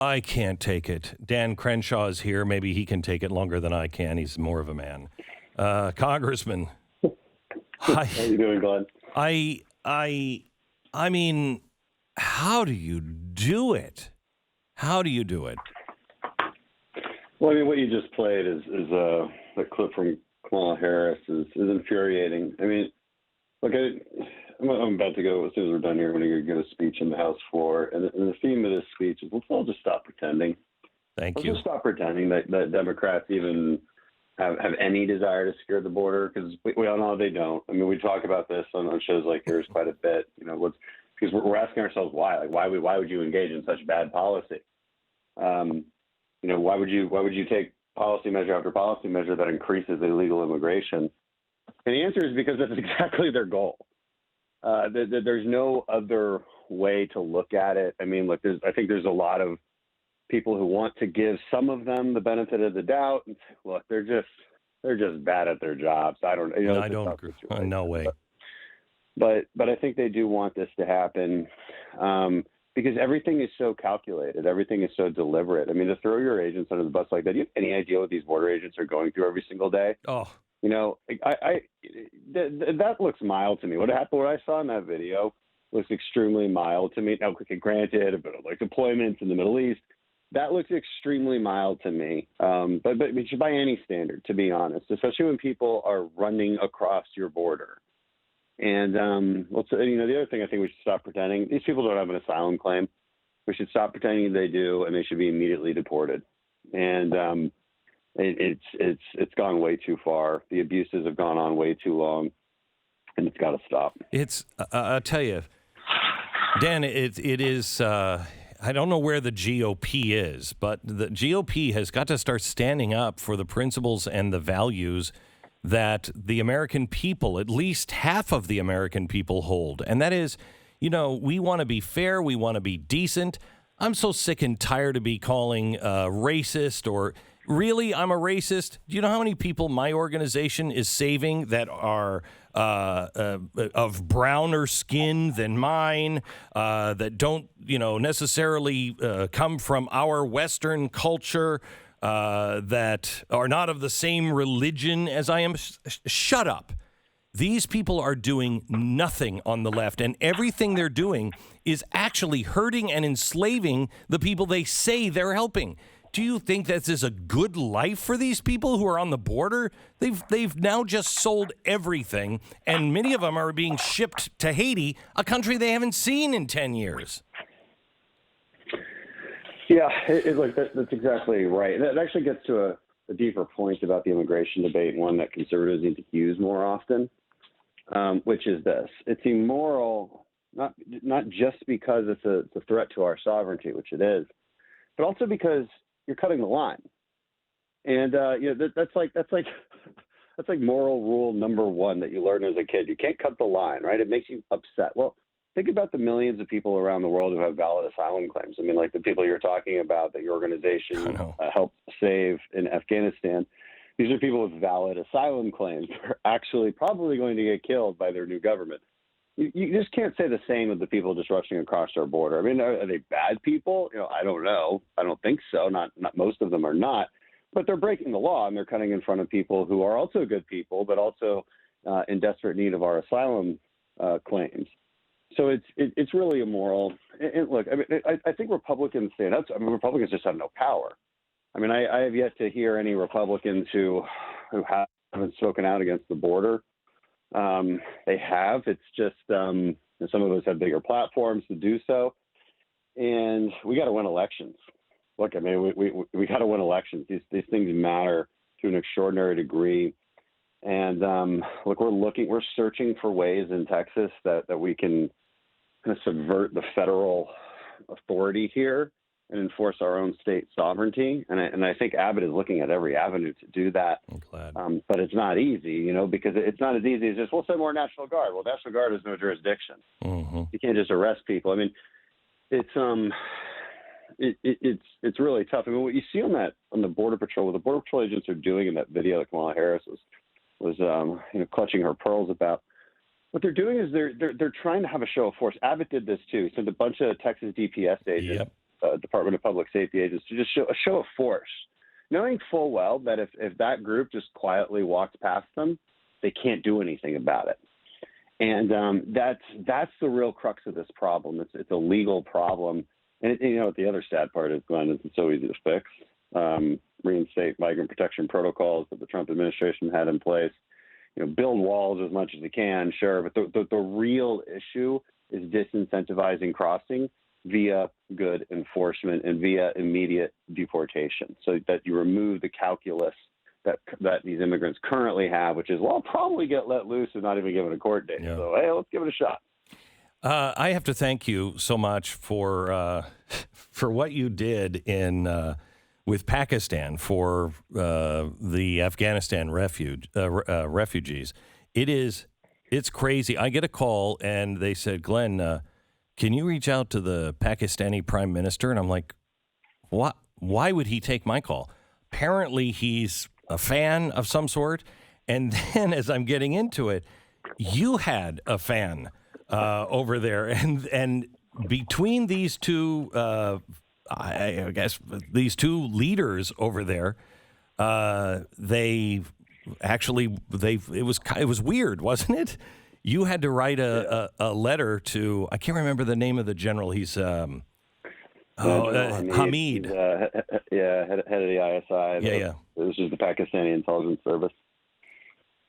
I can't take it. Dan Crenshaw is here. Maybe he can take it longer than I can. He's more of a man. Congressman, How you doing, Glenn? I mean, how do you do it? How do you do it? Well, I mean, what you just played is a clip from Kamala Harris is infuriating. I mean, look, I'm about to go, as soon as we're done here, I'm going to give a speech on the House floor. And the theme of this speech is let's all just stop pretending. Thank you. Let's just stop pretending that Democrats even have any desire to secure the border, because we all know they don't. I mean, we talk about this on shows like yours quite a bit. You know, because we're asking ourselves why. Like, why would you engage in such bad policy? You know, why would you take policy measure after policy measure that increases illegal immigration? And the answer is because that's exactly their goal. There's no other way to look at it. I mean, look, I think there's a lot of people who want to give some of them the benefit of the doubt. And look, they're just bad at their jobs. I don't agree. No way. But I think they do want this to happen because everything is so calculated. Everything is so deliberate. I mean, to throw your agents under the bus like that, do you have any idea what these border agents are going through every single day? Oh. You know, that looks mild to me. What I saw in that video looks extremely mild to me. Now, granted, a bit of like deployments in the Middle East, that looks extremely mild to me. But by any standard, to be honest, especially when people are running across your border. And the other thing I think we should stop pretending, these people don't have an asylum claim. We should stop pretending they do, and they should be immediately deported. And it's gone way too far. The abuses have gone on way too long, and it's got to stop. I'll tell you, Dan, it is. I don't know where the GOP is, but the GOP has got to start standing up for the principles and the values that the American people, at least half of the American people, hold. And that is, we want to be fair. We want to be decent. I'm so sick and tired of be calling racist or really I'm a racist. Do you know how many people my organization is saving that are of browner skin than mine, that don't, necessarily come from our Western culture, that are not of the same religion as I am? Shut up. These people are doing nothing on the left, and everything they're doing is actually hurting and enslaving the people they say they're helping. Do you think this is a good life for these people who are on the border? They've now just sold everything, and many of them are being shipped to Haiti, a country they haven't seen in 10 years. Yeah, that's exactly right. That actually gets to a deeper point about the immigration debate, one that conservatives need to use more often, which is this. It's immoral, not just because it's a threat to our sovereignty, which it is, but also because you're cutting the line. And that's like moral rule number one that you learn as a kid. You can't cut the line, right? It makes you upset. Well, think about the millions of people around the world who have valid asylum claims. I mean, like the people you're talking about that your organization helped save in Afghanistan. These are people with valid asylum claims who are actually probably going to get killed by their new government. You just can't say the same of the people just rushing across our border. I mean, are they bad people? I don't know. I don't think so. Not most of them are not. But they're breaking the law, and they're cutting in front of people who are also good people, but also in desperate need of our asylum claims. So it's really immoral. And look, I mean, I think Republicans stand up. I mean, Republicans just have no power. I mean, I have yet to hear any Republicans who haven't spoken out against the border. They have. It's just some of us have bigger platforms to do so, and we got to win elections. Look, I mean, we got to win elections. These things matter to an extraordinary degree. And we're searching for ways in Texas that we can kind of subvert the federal authority here and enforce our own state sovereignty. And I think Abbott is looking at every avenue to do that. I'm glad. But it's not easy, because it's not as easy as just, we'll send more National Guard. Well, National Guard has no jurisdiction. Mm-hmm. You can't just arrest people. I mean, it's really tough. I mean, what you see on the Border Patrol, what the Border Patrol agents are doing in that video that Kamala Harris was clutching her pearls about. What they're doing is they're trying to have a show of force. Abbott did this too. He sent a bunch of Texas DPS agents Department of Public Safety agents to just show a show of force, knowing full well that if that group just quietly walks past them, they can't do anything about it. And that's the real crux of this problem. It's a legal problem. And the other sad part is, Glenn, is it's so easy to fix. Reinstate migrant protection protocols that the Trump administration had in place. Build walls as much as you can, sure. But the real issue is disincentivizing crossing via good enforcement and via immediate deportation, so that you remove the calculus that these immigrants currently have, which is, well, I'll probably get let loose and not even given a court date. Yeah. So, hey, let's give it a shot. I have to thank you so much for what you did with Pakistan for the Afghanistan refugees. It's crazy. I get a call and they said, Glenn, can you reach out to the Pakistani prime minister? And I'm like, what? Why would he take my call? Apparently he's a fan of some sort. And then as I'm getting into it, you had a fan over there. And between these two, I guess these two leaders over there, it was weird, wasn't it? You had to write a letter to, I can't remember the name of the general. He's Hamid. He's, head of the ISI. This is the Pakistani intelligence service.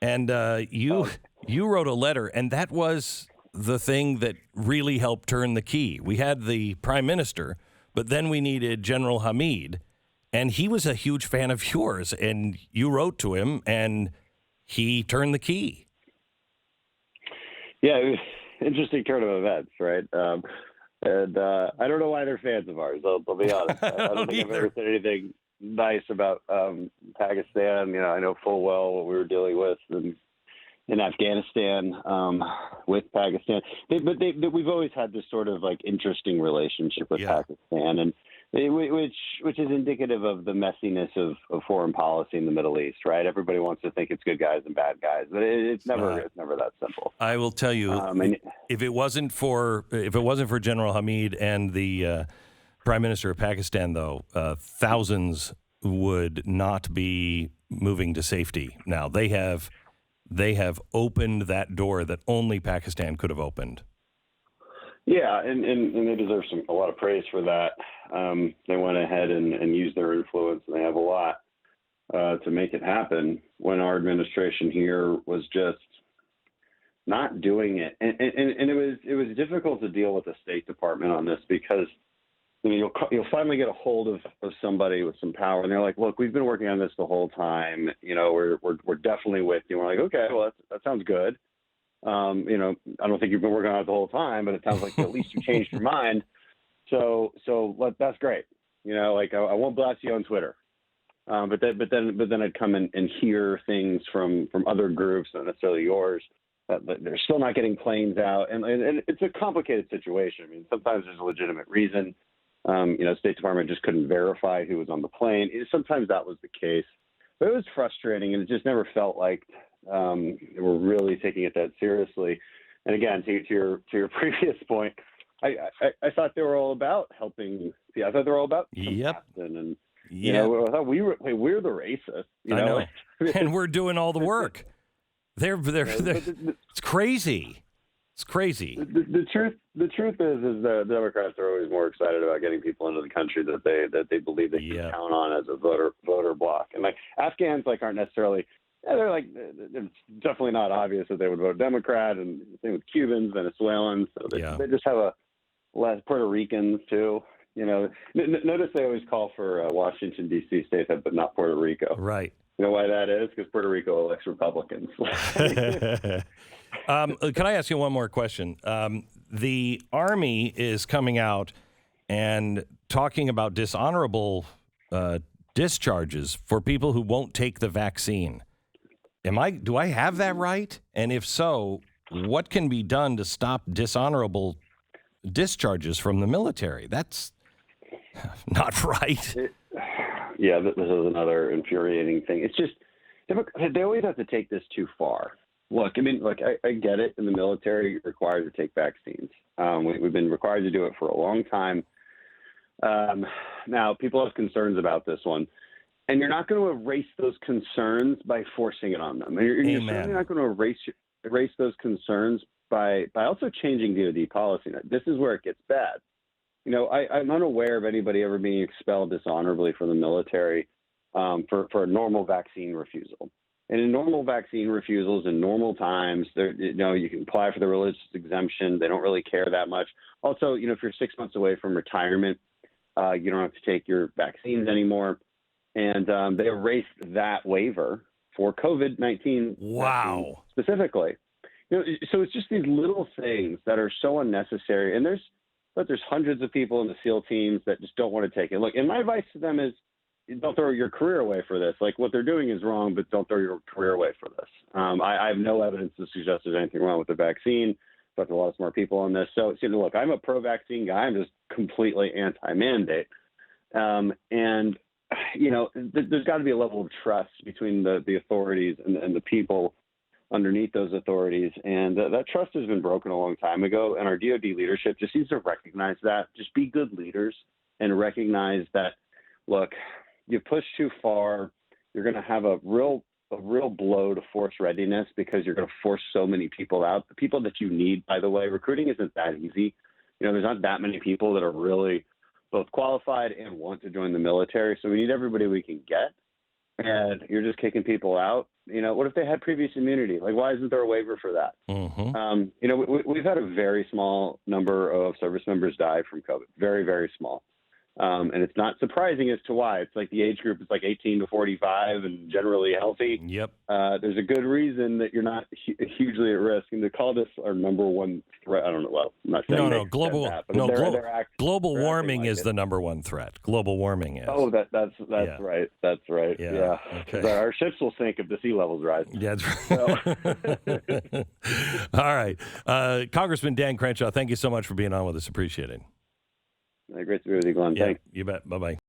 And you wrote a letter, and that was the thing that really helped turn the key. We had the prime minister, but then we needed General Hamid, and he was a huge fan of yours, and you wrote to him, and he turned the key. Yeah, it was an interesting turn of events, right? And I don't know why they're fans of ours. I'll be honest. I don't think I've ever said anything nice about Pakistan. I know full well what we were dealing with in Afghanistan with Pakistan. We've always had this sort of interesting relationship with Pakistan, and which is indicative of the messiness of foreign policy in the Middle East, right? Everybody wants to think it's good guys and bad guys, but it's never that simple. I will tell you, if it wasn't for General Hamid and the Prime Minister of Pakistan, though, thousands would not be moving to safety now. They have opened that door that only Pakistan could have opened. Yeah, and they deserve a lot of praise for that. They went ahead and used their influence, and they have a lot to make it happen when our administration here was just not doing it. And it was difficult to deal with the State Department on this because you'll finally get a hold of somebody with some power, and they're like, "Look, we've been working on this the whole time. We're definitely with you." And we're like, "Okay, well that sounds good." I don't think you've been working on it the whole time, but it sounds like at least you changed your mind. So that's great. I won't blast you on Twitter, but then I'd come and hear things from other groups, not necessarily yours, that they're still not getting planes out, and it's a complicated situation. I mean, sometimes there's a legitimate reason. State Department just couldn't verify who was on the plane. Sometimes that was the case, but it was frustrating, and it just never felt like we're really taking it that seriously. And again, to your previous point, I thought they were all about helping. Yeah, I thought they were all about compassion, and I thought we're the racists. I know, and we're doing all the work. They're it's crazy. It's crazy. The truth is the Democrats are always more excited about getting people into the country that they believe they can count on as a voter bloc. And Afghans aren't necessarily. They're it's definitely not obvious that they would vote Democrat, and the same with Cubans, Venezuelans. So they just have less Puerto Ricans too. Notice they always call for Washington D.C. statehood, but not Puerto Rico. Right. You know why that is? Because Puerto Rico elects Republicans. Can I ask you one more question? The Army is coming out and talking about dishonorable discharges for people who won't take the vaccine. Do I have that right? And if so, what can be done to stop dishonorable discharges from the military? That's not right. This is another infuriating thing. It's just they always have to take this too far. Look, I get it. In the military, you're required to take vaccines. We've been required to do it for a long time. Now, people have concerns about this one, and you're not going to erase those concerns by forcing it on them. And you're certainly not going to erase those concerns by also changing DoD policy. Now, this is where it gets bad. I'm unaware of anybody ever being expelled dishonorably from the military for a normal vaccine refusal. And in normal vaccine refusals in normal times, you can apply for the religious exemption. They don't really care that much. Also, if you're 6 months away from retirement, you don't have to take your vaccines anymore. And they erased that waiver for COVID-19 Wow. specifically. So it's just these little things that are so unnecessary. And there's hundreds of people in the SEAL teams that just don't want to take it. Look, and my advice to them is, don't throw your career away for this. Like, what they're doing is wrong, but don't throw your career away for this. I have no evidence to suggest there's anything wrong with the vaccine. Talked to a lot of smart people on this. So, look, I'm a pro-vaccine guy. I'm just completely anti-mandate. And, there's got to be a level of trust between the authorities and the people underneath those authorities. And that trust has been broken a long time ago. And our DoD leadership just needs to recognize that. Just be good leaders and recognize that, look, you push too far, you're going to have a real blow to force readiness because you're going to force so many people out. The people that you need, by the way, recruiting isn't that easy. There's not that many people that are really both qualified and want to join the military. So we need everybody we can get. And you're just kicking people out. What if they had previous immunity? Like, why isn't there a waiver for that? Mm-hmm. We've had a very small number of service members die from COVID. Very, very small. And it's not surprising as to why. It's like the age group is like 18 to 45 and generally healthy. Yep. There's a good reason that you're not hugely at risk. And to call this our number one threat, I don't know. Well, I'm not saying global warming is the number one threat. Global warming is. Oh, that's right. That's right. Yeah. Okay. Our ships will sink if the sea levels rise. Yeah. That's right. All right. Congressman Dan Crenshaw, thank you so much for being on with us. Appreciate it. Great to be with you, Glenn. Yeah, Thanks. you bet. Bye-bye.